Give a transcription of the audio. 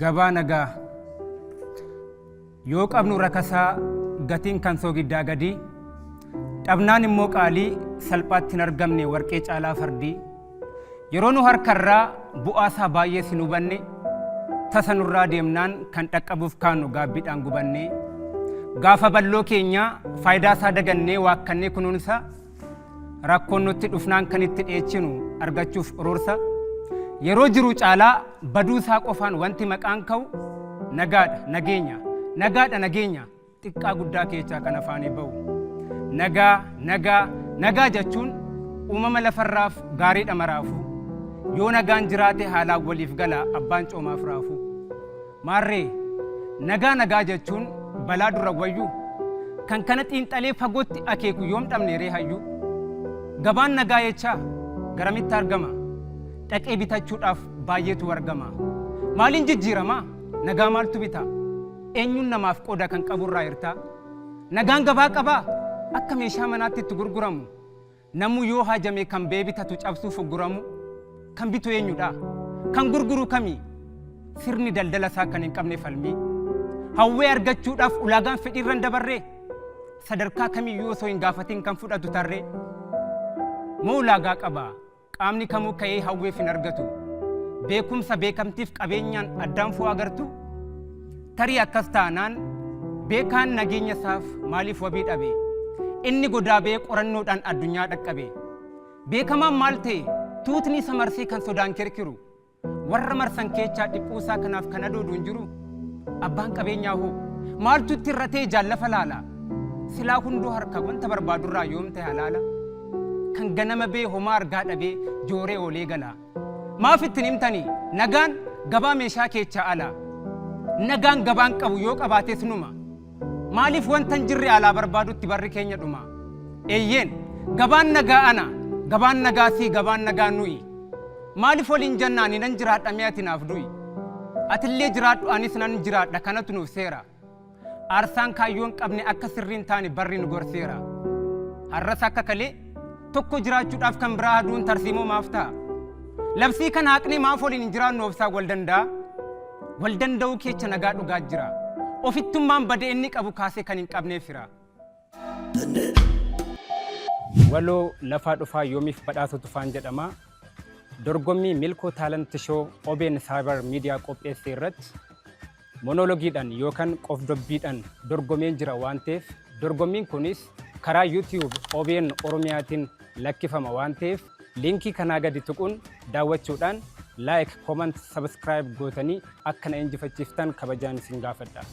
Gabaa nagaa yoo qabnu rakasaa gatiin kan soo giddaa gadi dhabnaan immoo qaalii salphaatti hin argamne warqee caalaa fardii yeroo nu harkarraa bu'aasaa baay'ee sin hubanne tasanurraa deemnaan kan dhaqqabuuf kaanu gaabbiidhaan gubanne gaafa balloo keenya faayidaasaa dagannee waakkannee kunuunsa rakkoon nutti dhufnaan kan itti dheechinu argachuuf uruursa yeroo jiru caalaa baduusaa qofaan wanti maqaan ka'u nagaadha nageenya xiqqaa guddaa keessaa kan afaanii ba'u nagaa jechuun uumama lafarraaf gaariidha maraafu yoo nagaan jiraate haalaan waliif gala abbaan coomaaf raafu maarree nagaa jechuun balaa dura wayyu kan kana xiinxalee fagootti akeeku yoom dhabne ree hayyu gabaan nagaa jechaa garamitti argama dhaqee bitachuudhaaf baay'eetu argama maaliin jijjiirama nagaa maaltu bita eenyuun namaaf qooda kan qaburraa hirtaa nagaan gabaa qabaa akka meeshaa manaatti itti gurguramu namuu yoo haajame kan bee bitatu cabsuuf guramu kan bitu eenyudha kan gurguru kami sirni daldala isaa kan hin qabne falmii hawwee argachuudhaaf ulaagaan fedhiirran dabarree sadarkaa kamiyyuu osoo hin gaafatiin kan fudhatu tarree moo ulaagaa qabaa qaamni kamuu ka'ee hawweef hin argatu beekumsa beekamtiif qabeenyaan addaan foo agartu tarii akkas taanaan beekaan nageenya isaaf maaliif wabii dhabe inni godaabee qorannoodhaan addunyaa dhaqqabe beekamaan maal ta'e tuutni isa marsee kan sodaan kirkiru warra marsan keechaa dhiphuusaa kanaaf kan adoodu hin jiru abbaan qabeenyaa hoo maaltu itti irratee jaallafa laala silaa hunduu harka wanta barbaadurraa yoom ta'e halaala kan ganama bee homaa argaa dhabee jooree oolee gala maaf ittiin himtanii nagaan gabaa meeshaa keechaa ala nagaan gabaan qabu yoo qabaates numa maaliif wanta hin jirre alaa barbaadutti barri keenya dhuma eeyyeen gabaan nagaa ana gabaan nagaa sii gabaan nagaa nuyi maaliif waliin jannaan nan jiraadha mi'ati naaf du'i atillee jiraadhu anis nan jiraadha kanatu nuuf seera aarsaan kaayyoon qabne akka sirriin taane barri nu gorseera har'as akka kalee tokko jiraachuudhaaf kan biraa aduun tarsiimoo maaf ta'a labsii kan haqnee maaf waliin hin jiraannu obsaa wal danda'uu keecha nagaa dhugaa jira ofittummaan badee inni qabu kaasee kan hin qabneef fira waloo lafaa dhufaa yoomiif badhaasa tufaan jedhama dorgommii milkoo taalanti shoo OBN saayibar miidiyaa qopheesse irratti monologiidhaan yookaan qofdobbiidhaan dorgomeen jira waan ta'eef dorgommiin kunis karaa YouTube OBN Oromiyaatiin lakkifama waan ta'eef liinkii kanaa gadi tuquun daawwachuudhaan like, comment, subscribe gootanii akka na injifachiiftan kabajaan isin gaafadha.